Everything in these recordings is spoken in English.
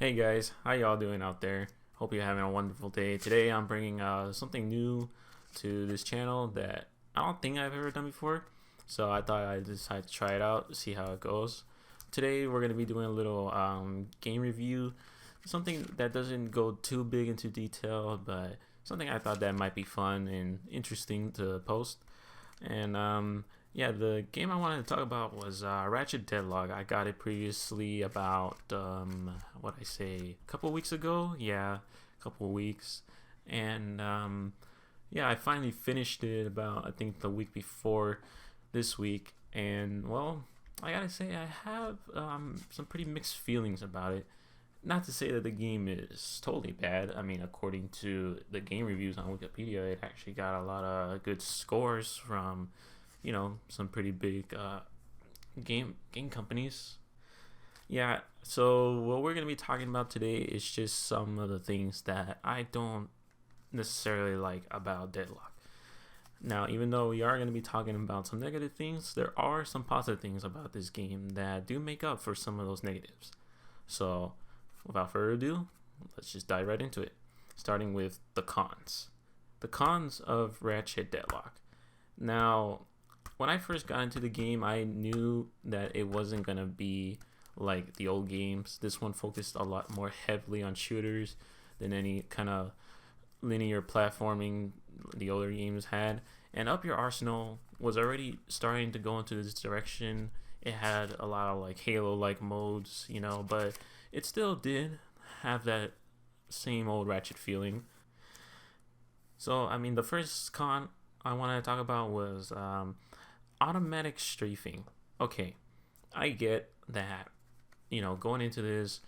Hey guys, how y'all doing out there? Hope you're having a wonderful day. Today I'm bringing something new to this channel that I don't think I've ever done before. So I thought I'd decide to try it out, see how it goes. Today we're going to be doing a little game review. Something that doesn't go too big into detail, but something I thought that might be fun and interesting to post. And yeah, the game I wanted to talk about was Ratchet Deadlocked. I got it previously about what I say, a couple weeks ago. Yeah, a couple weeks, and yeah, I finally finished it about I think the week before this week. And well, I gotta say I have some pretty mixed feelings about it. Not to say that the game is totally bad. I mean, according to the game reviews on Wikipedia, it actually got a lot of good scores from, some pretty big game companies. Yeah. So what we're gonna be talking about today is just some of the things that I don't necessarily like about Deadlock. Now, even though we are going to be talking about some negative things, there are some positive things about this game that do make up for some of those negatives. So without further ado, let's just dive right into it. Starting with the cons. The cons of Ratchet Deadlock. Now, when I first got into the game, I knew that it wasn't going to be like the old games. This one focused a lot more heavily on shooters than any kind of linear platforming the older games had. And Up Your Arsenal was already starting to go into this direction. It had a lot of like Halo-like modes, but it still did have that same old Ratchet feeling. So, I mean, the first con I wanted to talk about was automatic strafing. Okay, I get that, going into this,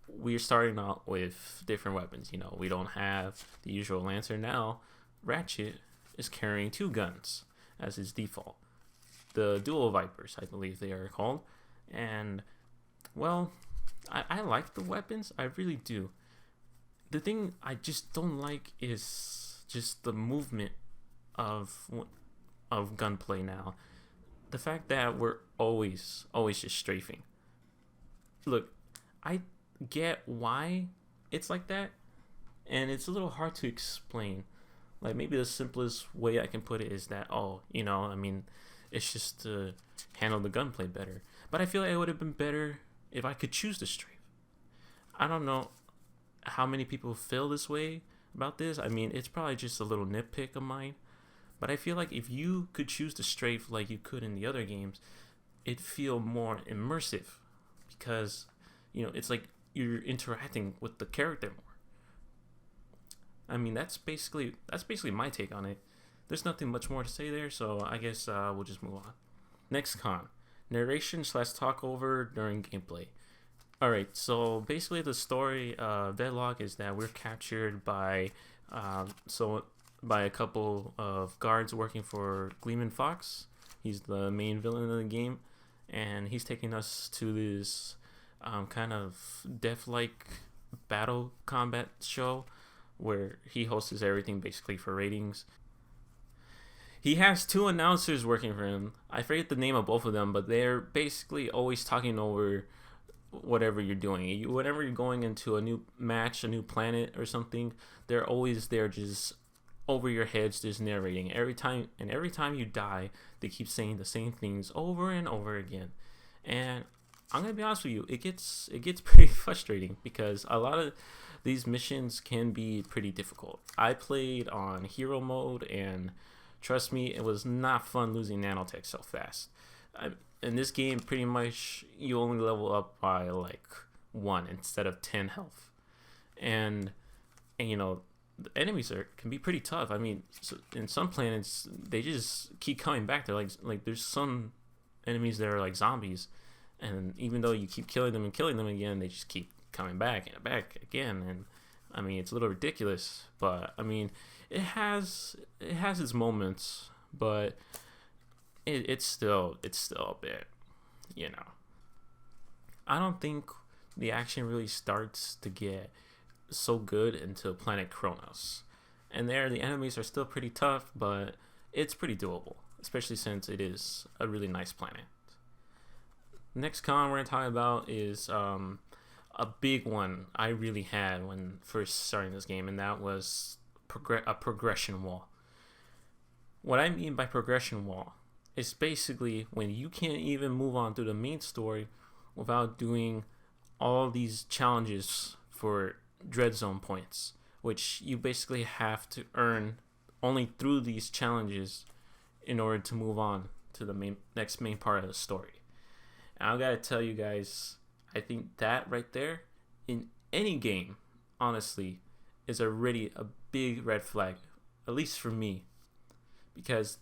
we're starting out with different weapons. We don't have the usual Lancer now. Ratchet is carrying two guns as his default. The Dual Vipers, I believe they are called. And, well, I like the weapons. I really do. The thing I just don't like is just the movement of gunplay now. The fact that we're always just strafing. Look, I get why it's like that, and it's a little hard to explain. Like, maybe the simplest way I can put it is that, it's just to handle the gunplay better. But I feel like it would have been better if I could choose to strafe. I don't know how many people feel this way about this. I mean, it's probably just a little nitpick of mine. But I feel like if you could choose to strafe like you could in the other games, it'd feel more immersive. Because, it's like you're interacting with the character more. I mean, that's basically my take on it. There's nothing much more to say there, so I guess we'll just move on. Next con, narration / talk over during gameplay. Alright, so basically the story of Deadlock is that we're captured by a couple of guards working for Gleeman Fox. He's the main villain of the game, and he's taking us to this kind of death-like battle combat show where he hosts everything basically for ratings. He has two announcers working for him. I forget the name of both of them, but they're basically always talking over whatever you're doing. Whenever you're going into a new match, a new planet or something, they're always there just over your heads, just narrating. Every time you die, they keep saying the same things over and over again. And I'm gonna be honest with you, it gets pretty frustrating because a lot of these missions can be pretty difficult. I played on hero mode, and trust me, it was not fun losing nanotech so fast. In this game, pretty much you only level up by like 1 instead of 10 health, and the enemies can be pretty tough. I mean, in some planets they just keep coming back. They're like there's some enemies that are like zombies, and even though you keep killing them again, they just keep coming back and back again. And I mean, it's a little ridiculous, but I mean, it has its moments, but it's still a bit, I don't think the action really starts to get so good until Planet Kronos, and there the enemies are still pretty tough, but it's pretty doable, especially since it is a really nice planet. Next con we're going to talk about is a big one I really had when first starting this game, and that was a progression wall. What I mean by progression wall is basically when you can't even move on through the main story without doing all these challenges for dread zone points, which you basically have to earn only through these challenges in order to move on to the next main part of the story. And I gotta tell you guys, I think that right there in any game, honestly, is already a big red flag, at least for me, because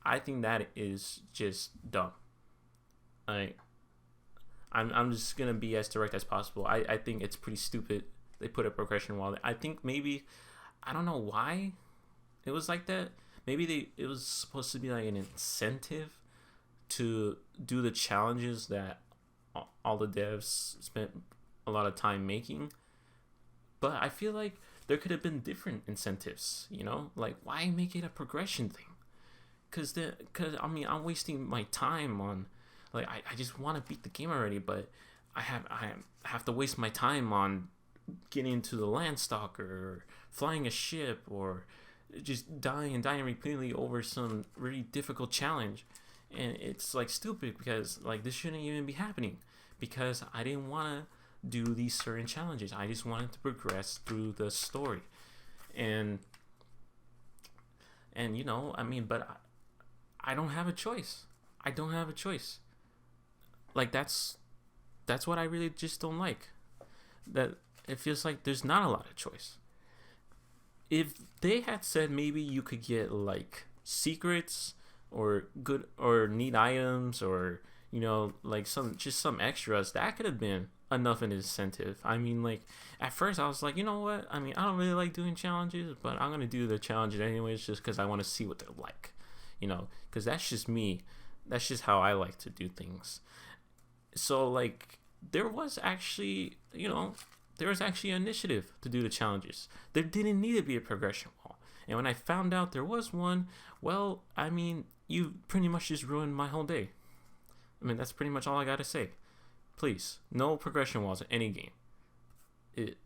I think that is just dumb. Like, I'm just gonna be as direct as possible. I think it's pretty stupid they put a progression wall there. I think maybe, I don't know why it was like that. Maybe it was supposed to be like an incentive to do the challenges that all the devs spent a lot of time making. But I feel like there could have been different incentives, you know? Like, why make it a progression thing? Cause I mean, I'm wasting my time on, like, I just want to beat the game already, but I have to waste my time on getting into the Landstalker, or flying a ship, or just dying repeatedly over some really difficult challenge. And it's like stupid, because like this shouldn't even be happening, because I didn't want to do these certain challenges. I just wanted to progress through the story. And you know, I mean, but I don't have a choice. I don't have a choice. Like, that's what I really just don't like. That it feels like there's not a lot of choice. If they had said maybe you could get like secrets or good or neat items, or you know, like some extras, that could have been enough an incentive. I mean, like, at first I was like, you know what? I mean, I don't really like doing challenges, but I'm gonna do the challenges anyways, just because I want to see what they're like, you know, because that's just me. That's just how I like to do things. So like, there was actually initiative to do the challenges. There didn't need to be a progression wall. And when I found out there was one, well, I mean, you pretty much just ruined my whole day. I mean, that's pretty much all I gotta say. Please, no progression walls in any game.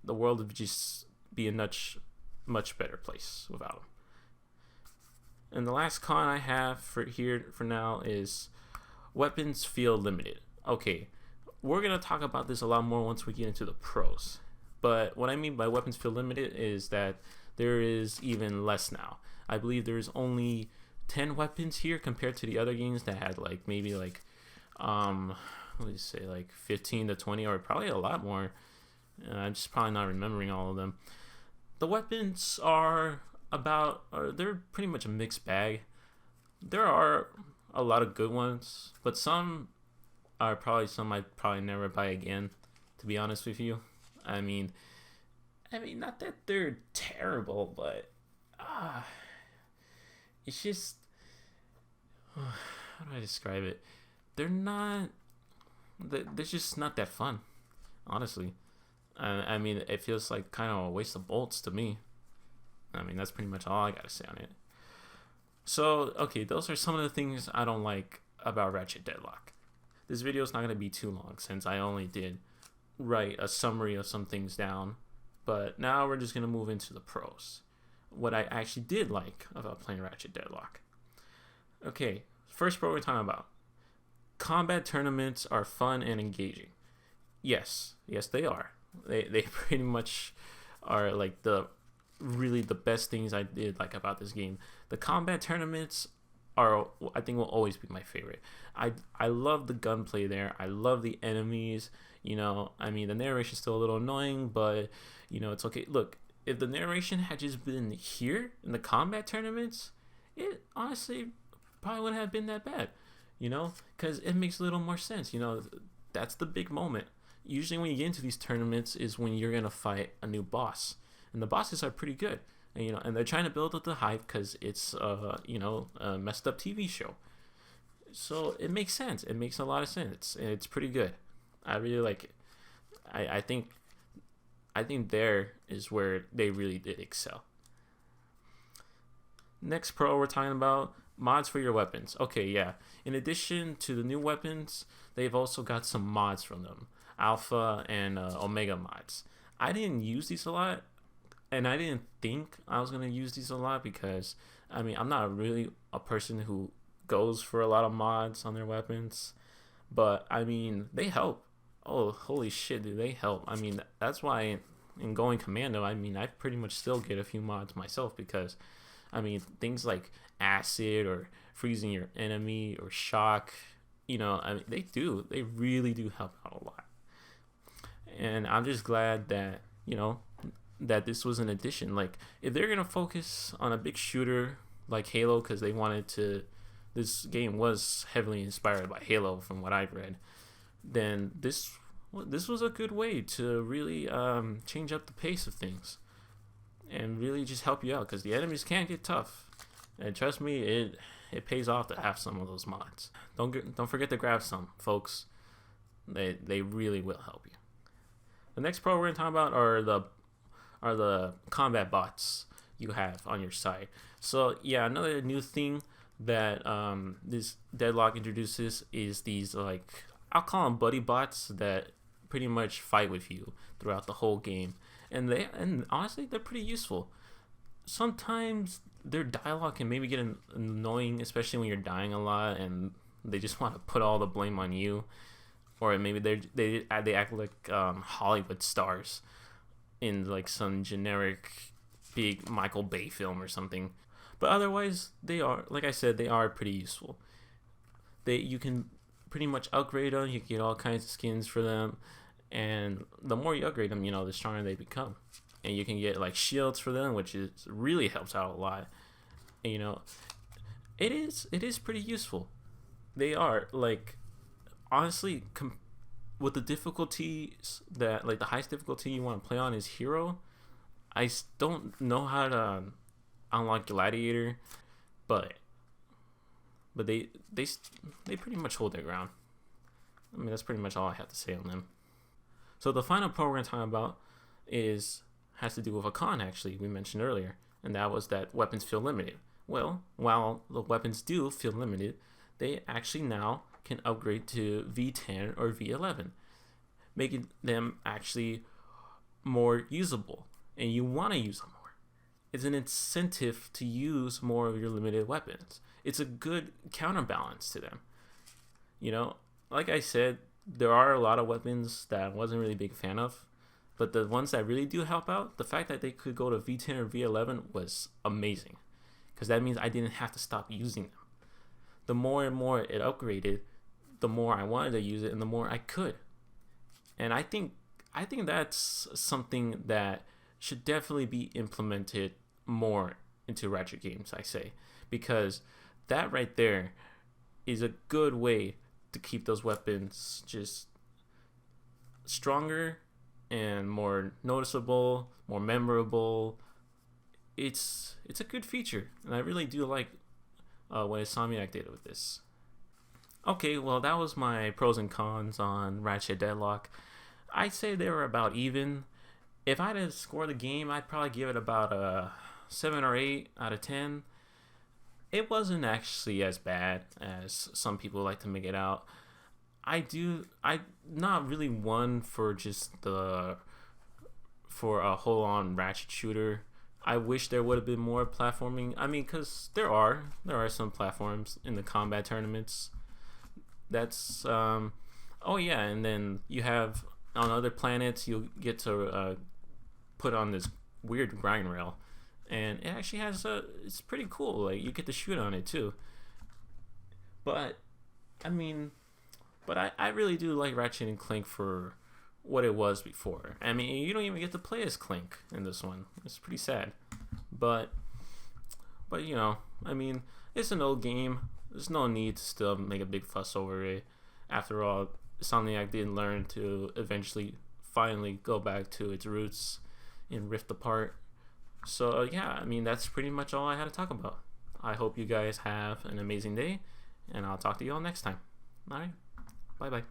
The world would just be a much better place without them. And the last con I have for now is weapons feel limited. Okay, we're gonna talk about this a lot more once we get into the pros. But what I mean by weapons feel limited is that there is even less now. I believe there's only 10 weapons here compared to the other games that had like maybe like what do you say, like 15 to 20, or probably a lot more. I'm just probably not remembering all of them. The weapons they're pretty much a mixed bag. There are a lot of good ones, but some are probably some I'd probably never buy again, to be honest with you. I mean, not that they're terrible, but it's just, how do I describe it? They're just not that fun, honestly. I mean, it feels like kind of a waste of bolts to me. I mean, that's pretty much all I gotta say on it. So, okay, those are some of the things I don't like about Ratchet Deadlocked. This video is not gonna be too long, since I only did write a summary of some things down. But now we're just gonna move into the pros. What I actually did like about playing Ratchet Deadlocked. Okay, first pro we're talking about. Combat tournaments are fun and engaging. Yes, they are. They pretty much are like the best things I did like about this game. The combat tournaments I think will always be my favorite. I love the gunplay there. I love the enemies. You know, I mean, the narration's still a little annoying, but you know, it's okay. Look, if the narration had just been here in the combat tournaments, it honestly probably wouldn't have been that bad. You know, because it makes a little more sense. You know, that's the big moment. Usually when you get into these tournaments is when you're going to fight a new boss. And the bosses are pretty good. And, you know, and they're trying to build up the hype because it's, you know, a messed up TV show. So it makes sense. It makes a lot of sense. And it's pretty good. I really like it. I think there is where they really did excel. Next pro we're talking about, mods for your weapons. Okay, yeah. In addition to the new weapons, they've also got some mods from them. Alpha and Omega mods. I didn't use these a lot, and I didn't think I was gonna use these a lot because I mean I'm not really a person who goes for a lot of mods on their weapons, but I mean they help. Oh, holy shit, do they help? I mean that's why in going commando, I mean I pretty much still get a few mods myself because I mean things like acid or freezing your enemy or shock, you know, I mean they really do help out a lot. And I'm just glad that, you know, that this was an addition. Like if they're gonna focus on a big shooter like Halo, because they wanted to, this game was heavily inspired by Halo from what I've read, then this was a good way to really change up the pace of things and really just help you out, because the enemies can get tough, and trust me, it pays off to have some of those mods. Don't forget to grab some, folks. They really will help you. The next pro we're gonna talk about are the combat bots you have on your side. So yeah, another new thing that this Deadlock introduces is these, like, I'll call them buddy bots that pretty much fight with you throughout the whole game, and honestly they're pretty useful. Sometimes their dialogue can maybe get annoying, especially when you're dying a lot and they just want to put all the blame on you, or maybe they act like Hollywood stars in like some generic big Michael Bay film or something. But otherwise, they are, like I said, they are pretty useful. You can pretty much upgrade them. You can get all kinds of skins for them, and the more you upgrade them, you know, the stronger they become. And you can get like shields for them, which really helps out a lot. And, you know, it is pretty useful. They are, like, honestly, with the difficulties that, like, the highest difficulty you want to play on is hero. I don't know how to unlock gladiator, but they pretty much hold their ground. I mean, that's pretty much all I have to say on them. So the final pro we're going to talk about has to do with a con, actually, we mentioned earlier, and that was that weapons feel limited. Well, while the weapons do feel limited, they actually now can upgrade to V10 or V11, making them actually more usable, and you want to use them more. It's an incentive to use more of your limited weapons. It's a good counterbalance to them. You know, like I said, there are a lot of weapons that I wasn't really a big fan of, but the ones that really do help out, the fact that they could go to V10 or V11 was amazing, because that means I didn't have to stop using them. The more and more it upgraded, the more I wanted to use it and the more I could. And I think that's something that should definitely be implemented more into Ratchet games, I say, because that right there is a good way to keep those weapons just stronger and more noticeable, more memorable. It's a good feature, and I really do like what Insomniac did with this. Okay, well, that was my pros and cons on Ratchet Deadlock. I'd say they were about even. If I had to score the game, I'd probably give it about a 7 or 8 out of 10. It wasn't actually as bad as some people like to make it out. I'm not really one for for a whole on Ratchet shooter. I wish there would have been more platforming. I mean, because there are some platforms in the combat tournaments. That's oh yeah, and then you have on other planets you'll get to put on this weird grind rail, and it actually has it's pretty cool. Like you get to shoot on it too. But I mean, I really do like Ratchet and Clank for what it was before. I mean, you don't even get to play as Clank in this one. It's pretty sad. But you know, I mean, it's an old game. There's no need to still make a big fuss over it. After all, Insomniac did learn to eventually finally go back to its roots in Rift Apart. So yeah, I mean, that's pretty much all I had to talk about. I hope you guys have an amazing day, and I'll talk to you all next time. Alright, bye bye.